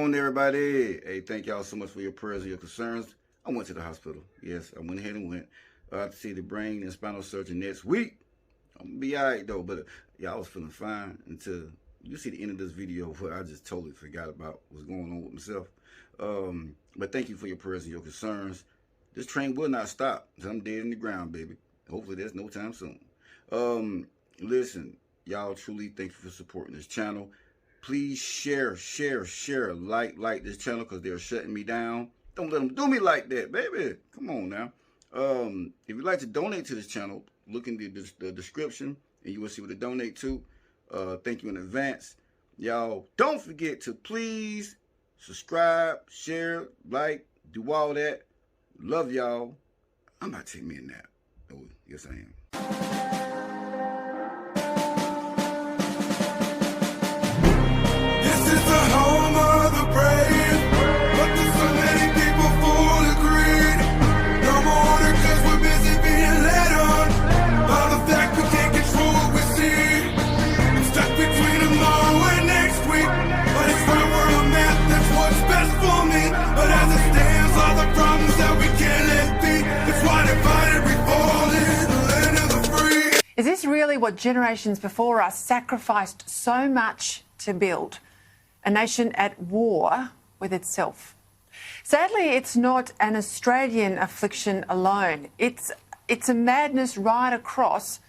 on, everybody? Hey, thank y'all so much for your prayers and your concerns. I went to the hospital. Yes, I went ahead and went. I have to see the brain and spinal surgeon next week. I'm gonna be all right, though. But yeah, I was feeling fine until you see the end of this video where I just totally forgot about what's going on with myself. But thank you for your prayers and your concerns. This train will not stop until I'm dead in the ground, baby. Hopefully there's no time soon. Listen, y'all, truly thank you for supporting this channel. Please share, like this channel, because they're shutting me down. Don't let them do me like that, baby. Come on now. If you'd like to donate to this channel, look in the description, and you will see what to donate to. Thank you in advance. Y'all, don't forget to please subscribe, share, like, do all that. Love y'all. I'm about to take me a nap. Oh, yes, I am. This is the home of the brave, but there's so many people full of greed. No more order 'cause we're busy being led on by the fact we can't control what we see. I'm stuck between tomorrow and next week, but it's right where I'm at, that's what's best for me. But as it stands, all the problems that we can't let be, that's why divided we fall in the land of the free. Is this really what generations before us sacrificed so much to build? A nation at war with itself. Sadly, it's not an Australian affliction alone. It's a madness right across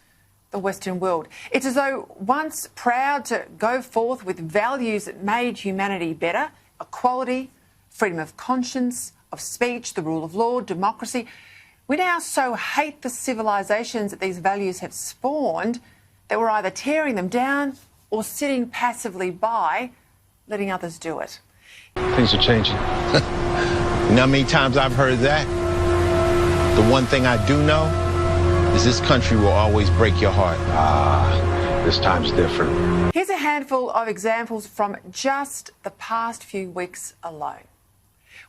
the Western world. It's as though once proud to go forth with values that made humanity better, equality, freedom of conscience, of speech, the rule of law, democracy, we now so hate the civilisations that these values have spawned that we're either tearing them down or sitting passively by, letting others do it. Things are changing. You know how many times I've heard that? The one thing I do know is this country will always break your heart. This time's different. Here's a handful of examples from just the past few weeks alone.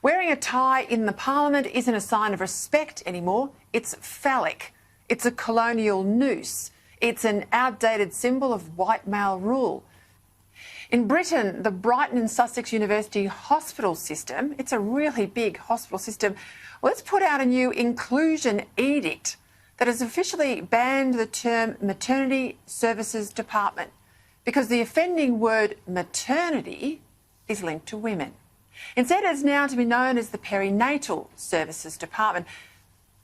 Wearing a tie in the Parliament isn't a sign of respect anymore. It's phallic. It's a colonial noose. It's an outdated symbol of white male rule. In Britain, the Brighton and Sussex University hospital system, it's a really big hospital system, well, it's put out a new inclusion edict that has officially banned the term maternity services department because the offending word maternity is linked to women. Instead, it's now to be known as the perinatal services department.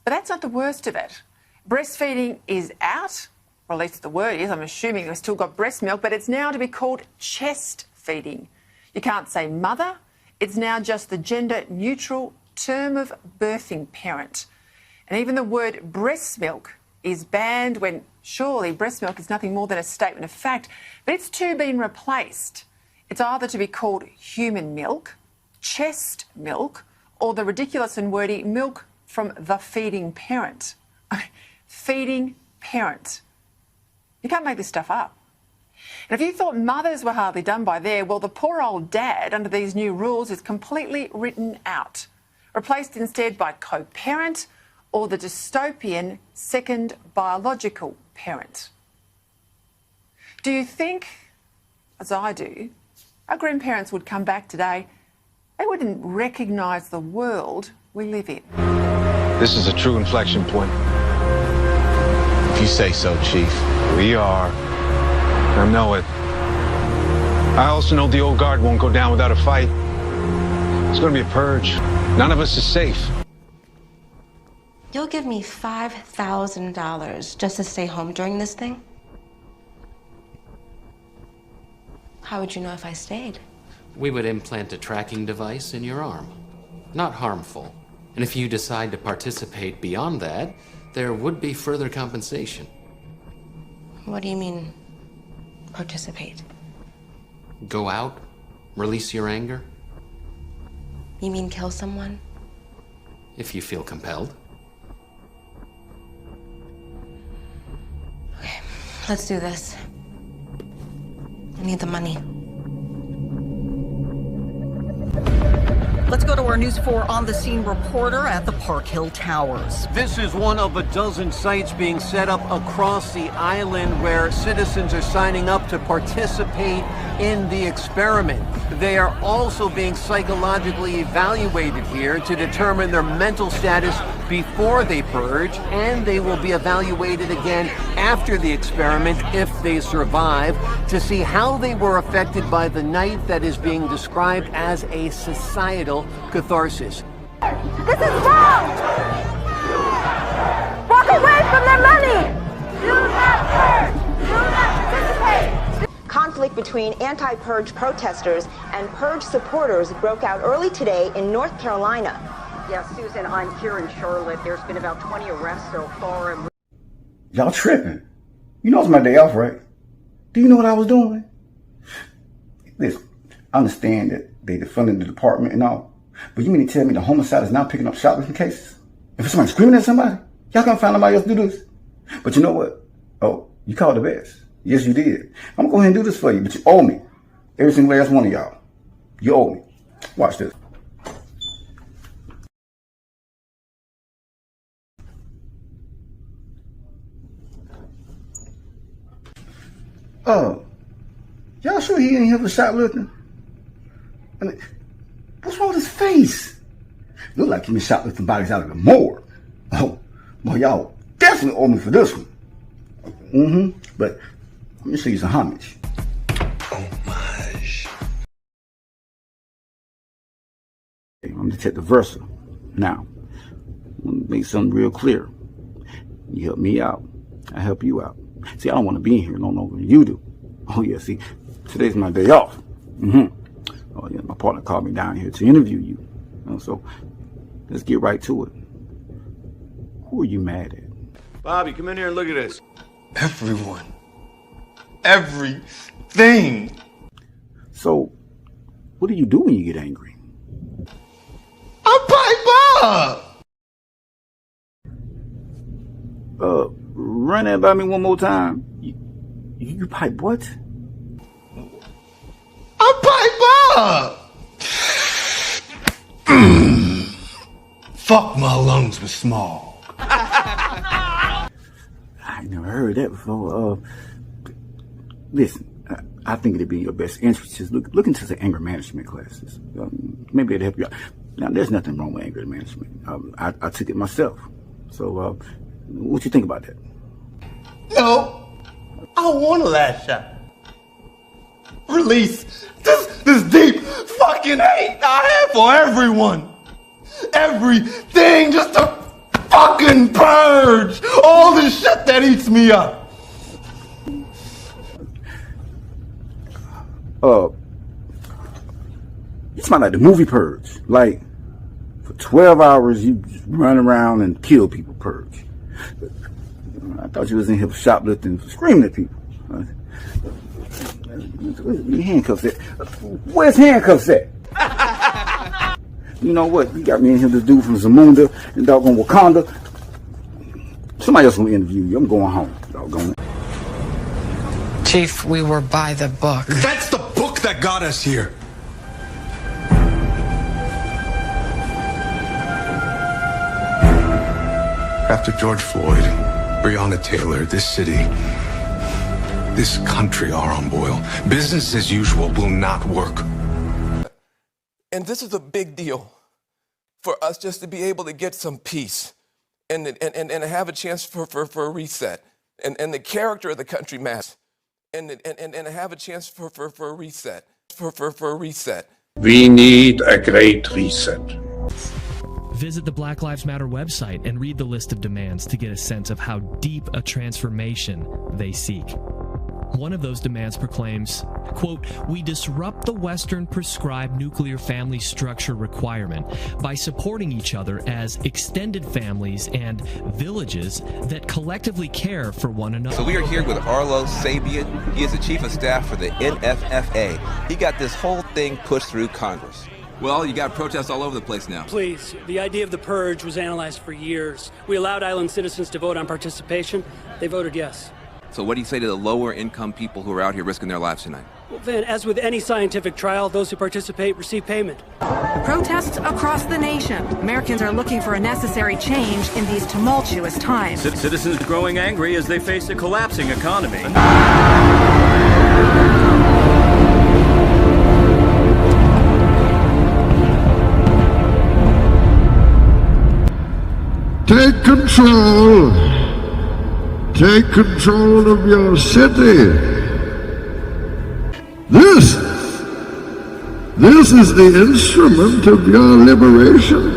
But that's not the worst of it. Breastfeeding is out. Or at least the word is. I'm assuming we've still got breast milk, but it's now to be called chest feeding. You can't say mother. It's now just the gender-neutral term of birthing parent. And even the word breast milk is banned when surely breast milk is nothing more than a statement of fact. But it's too been replaced. It's either to be called human milk, chest milk, or the ridiculous and wordy milk from the feeding parent. Feeding parent. You can't make this stuff up. And if you thought mothers were hardly done by there, well, the poor old dad under these new rules is completely written out, replaced instead by co-parent or the dystopian second biological parent. Do you think, as I do, our grandparents would come back today? They wouldn't recognise the world we live in. This is a true inflection point. If you say so, Chief. We are. I know it. I also know the old guard won't go down without a fight. It's going to be a purge. None of us is safe. You'll give me $5,000 just to stay home during this thing? How would you know if I stayed? We would implant a tracking device in your arm. Not harmful. And if you decide to participate beyond that, there would be further compensation. What do you mean, participate? Go out, release your anger, You mean kill someone? if you feel compelled. Okay, let's do this. I need the money. Let's go to work. our News 4 on-the-scene reporter at the Park Hill Towers. This is one of a dozen sites being set up across the island where citizens are signing up to participate in the experiment. They are also being psychologically evaluated here to determine their mental status before they purge, and they will be evaluated again after the experiment if they survive to see how they were affected by the night that is being described as a societal catharsis. This is wrong! Walk away from their money! Do not purge! Do not participate! Conflict between anti-purge protesters and purge supporters broke out early today in North Carolina. Yeah, Susan, I'm here in Charlotte. There's been about 20 arrests so far. And Y'all tripping. You know it's my day off, right? Do you know what I was doing? Listen, I understand that they defunded the department and all, but you mean to tell me the homicide is now picking up shoplifting cases? If somebody's screaming at somebody, y'all can't find somebody else to do this. But you know what? Oh, you called the best. Yes, you did. I'm gonna go ahead and do this for you, but you owe me. Every single last one of y'all. You owe me. Watch this. Y'all sure he ain't here for shoplifting? I mean, what's wrong with his face? Look like he been shoplifting bodies out of the morgue. Oh, well, y'all definitely owe me for this one. But let me show you some homage. Homage. I'm Detective Versa. Now, I'm gonna make something real clear. You help me out, I help you out. See, I don't want to be in here no longer than you do. Oh yeah, see, today's my day off. Oh yeah, my partner called me down here to interview you. So let's get right to it. Who are you mad at? Bobby, come in here and look at this. Everyone. Everything. So, what do you do when you get angry? I pipe up. Run that by me one more time. You pipe what? I pipe up. Fuck my lungs with smog. I ain't never heard that before. Listen, I think it'd be in your best interest to look into the anger management classes. Maybe it'd help you out. Now, there's nothing wrong with anger management. I took it myself. So, what you think about that? No, I want to lash out. Release this deep fucking hate I have for everyone. Everything, just to fucking purge all the shit that eats me up. You sound like the movie Purge. Like, for 12 hours, you just run around and kill people, Purge. I thought you was in here shoplifting, screaming at people. Where's your handcuffs at? Where's handcuffs at? You know what? You got me in here, this dude from Zamunda and doggone Wakanda. Somebody else will interview you. I'm going home, doggone it. Chief, we were by the book. That's the book that got us here. After George Floyd, Breonna Taylor, this city, this country are on boil. Business as usual will not work. And this is a big deal for us just to be able to get some peace and have a chance for a reset. And the character of the country matters. And have a chance for a reset. For a reset. We need a great reset. Visit the Black Lives Matter website and read the list of demands to get a sense of how deep a transformation they seek. One of those demands proclaims, quote, "We disrupt the Western prescribed nuclear family structure requirement by supporting each other as extended families and villages that collectively care for one another." So we are here with Arlo Sabian. He is the chief of staff for the NFFA. He got this whole thing pushed through Congress. Well, you got protests all over the place now. Please, the idea of the purge was analyzed for years. We allowed island citizens to vote on participation. They voted yes. So what do you say to the lower income people who are out here risking their lives tonight? Well, then, as with any scientific trial, those who participate receive payment. Protests across the nation. Americans are looking for a necessary change in these tumultuous times. Citizens are growing angry as they face a collapsing economy. Take control. Take control of your city. This is the instrument of your liberation.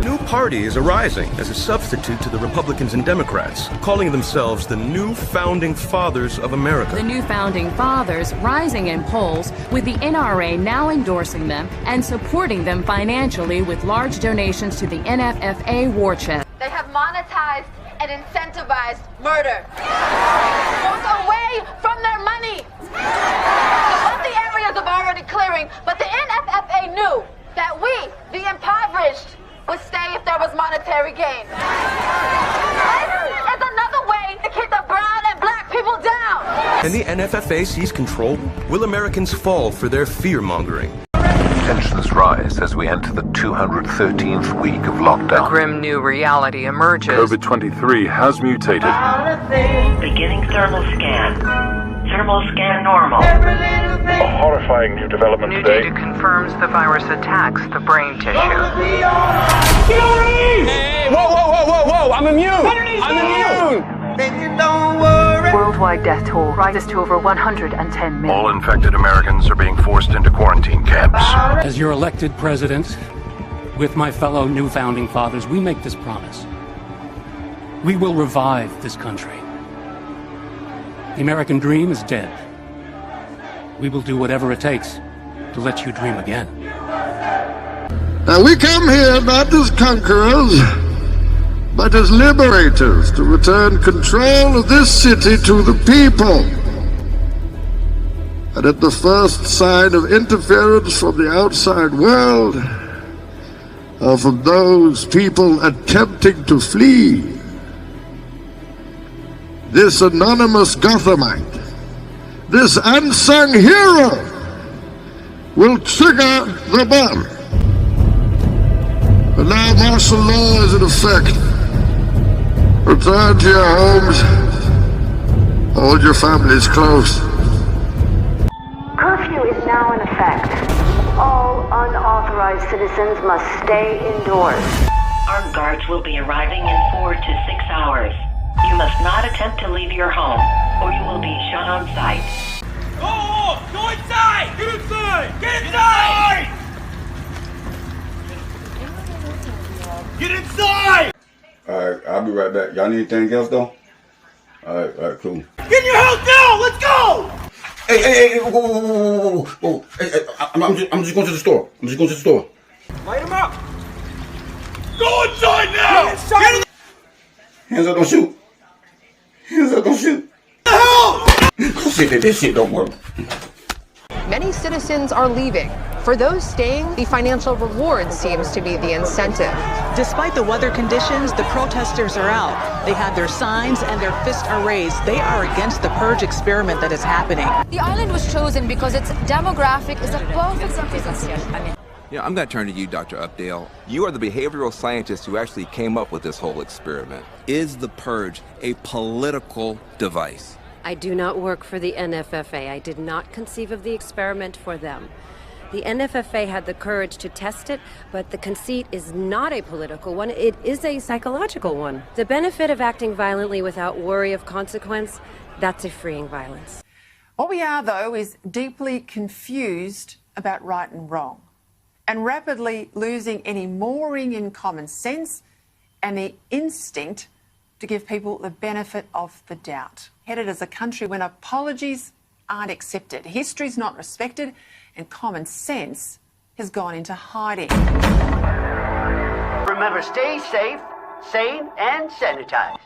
A new party is arising as a substitute to the Republicans and Democrats, calling themselves the New Founding Fathers of America. The New Founding Fathers rising in polls, with the NRA now endorsing them and supporting them financially with large donations to the NFFA war chest. They have monetized and incentivized murder. Walk away from their money. The wealthy areas are already clearing, but the NFFA knew that we, the impoverished, would stay if there was monetary gain. This is another way to keep the brown and black people down. And the NFFA seize control? Will Americans fall for their fear-mongering? Tensions rise as we enter the 213th week of lockdown. A grim new reality emerges. COVID-23 has mutated. Beginning thermal scan. Thermal scan normal. A horrifying new development New today. data confirms the virus attacks the brain tissue. Whoa! I'm immune! I'm immune! Worldwide death toll rises to over 110 million. All infected Americans are being forced into quarantine camps. As your elected president, with my fellow New Founding Fathers, we make this promise. We will revive this country. The American dream is dead. We will do whatever it takes to let you dream again. Now we come here not as conquerors, but as liberators to return control of this city to the people. And at the first sign of interference from the outside world, or from those people attempting to flee, this anonymous Gothamite, this unsung hero, will trigger the bomb. And now martial law is in effect. Return to your homes. Hold your families close. Curfew is now in effect. All unauthorized citizens must stay indoors. Armed guards will be arriving in 4 to 6 hours. You must not attempt to leave your home, or you will be shot on sight. Go inside! Get inside! Get inside! Get inside! Alright, I'll be right back. Y'all need anything else though? Alright, cool. Get in your house now! Let's go! Hey, whoa. Hey, I'm just going to the store. Light him up! Go inside now! Get inside! Hands up, don't shoot. Hands up, don't shoot. What the hell? This shit don't work. Many citizens are leaving. For those staying, the financial reward seems to be the incentive. Despite the weather conditions, the protesters are out. They have their signs and their fists are raised. They are against the purge experiment that is happening. The island was chosen because its demographic is a perfect representation. Yeah, I'm going to turn to you, Dr. Updale. You are the behavioral scientist who actually came up with this whole experiment. Is the purge a political device? I do not work for the NFFA. I did not conceive of the experiment for them. The NFFA had the courage to test it, but the conceit is not a political one. It is a psychological one. The benefit of acting violently without worry of consequence, that's a freeing violence. What we are, though, is deeply confused about right and wrong, and rapidly losing any mooring in common sense and the instinct to give people the benefit of the doubt. Headed as a country when apologies aren't accepted, history's not respected, and common sense has gone into hiding. Remember, stay safe, sane, and sanitize.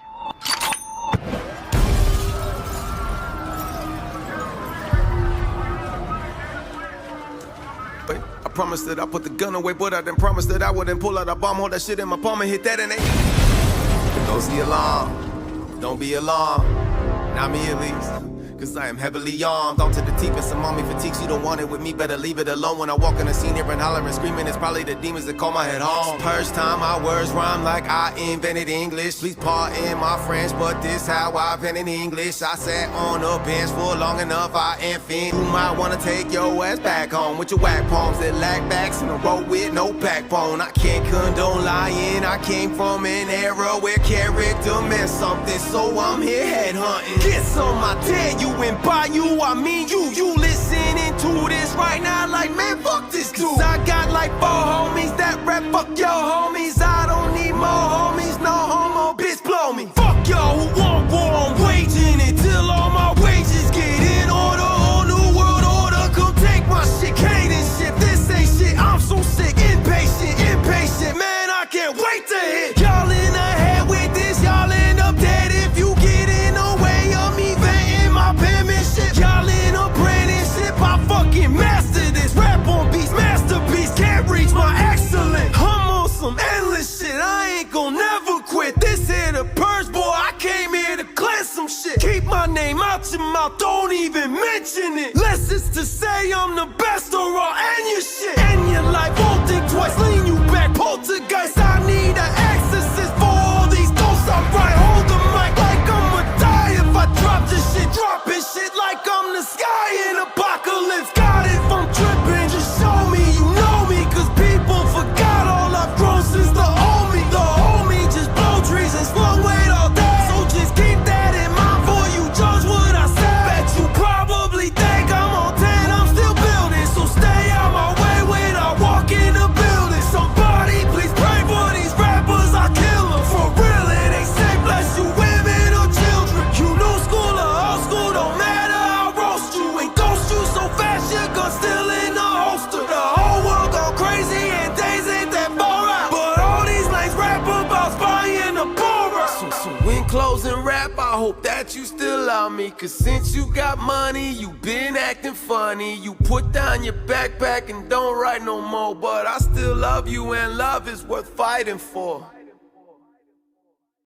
I promised that I put the gun away, but I didn't promise that I wouldn't pull out a bomb, hold that shit in my palm and hit that and Don't see alarm, don't be alarmed, not me at least. Cause I am heavily armed, on to the teeth and some mommy fatigues. You don't want it with me, better leave it alone. When I walk in the scene here and hollering, screaming, it's probably the demons that call my head home. Purge time, my words rhyme like I invented English. Please pardon my French, but this how I invented English. I sat on a bench for long enough, I am fin. You might wanna take your ass back home with your whack palms that lack backs in a road with no backbone. I can't condone lying, I came from an era where character meant something, so I'm here headhunting. Get some, I dare you, and by you, I mean you. You listening to this right now like, man, fuck this dude. Cause I got like 4 homies that rap, fuck your homies. I don't need more homies, no homo, bitch, blow me. Fuck y'all who want war, I'm waging it till all my wages get in order. Whole new world order, come take my shit. Cadence shit, this ain't shit, I'm so sick. Impatient, man, I can't wait to hit. Y'all in the head with this, y'all end up dead if you get in the way of me venting my penmanship. Y'all in a apprenticeship, I fucking master this. Rap on beats, masterpiece, can't reach my excellence. I'm on some endless shit, I ain't gon' never quit. This here the Purge, boy, I came here to cleanse some shit. Keep my name out your mouth, don't even mention it. Less it's to say I'm the best or I'll end your shit. End your life, won't think twice, lean you back, poltergeist. I need an exorcist for all these ghosts I write. Hold the mic like I'ma die if I drop this shit. Dropping shit like I'm the sky in apocalypse. God, if I'm tripping, just show me you know me. Cause people forgot all I've grown since the homie. The homie just blow trees and slung weight all day. So just keep that in mind before you judge what I say. Bet you probably think I'm on 10, I'm still building. So stay out my way when I walk in the building. Somebody please pray for these rappers, I kill them. For real, it ain't safe, bless you women or children. You new school or old school, don't matter, I'll roast you. And ghost you so fast, your gun still in the holster. The whole world go crazy and days ain't that far out. But all these lanes rap about spying the poor out. So when closing rap, I hope that you still love me. Cause since you got money, you been acting funny. You put down your backpack and don't write no more. But I still love you and love is worth fighting for.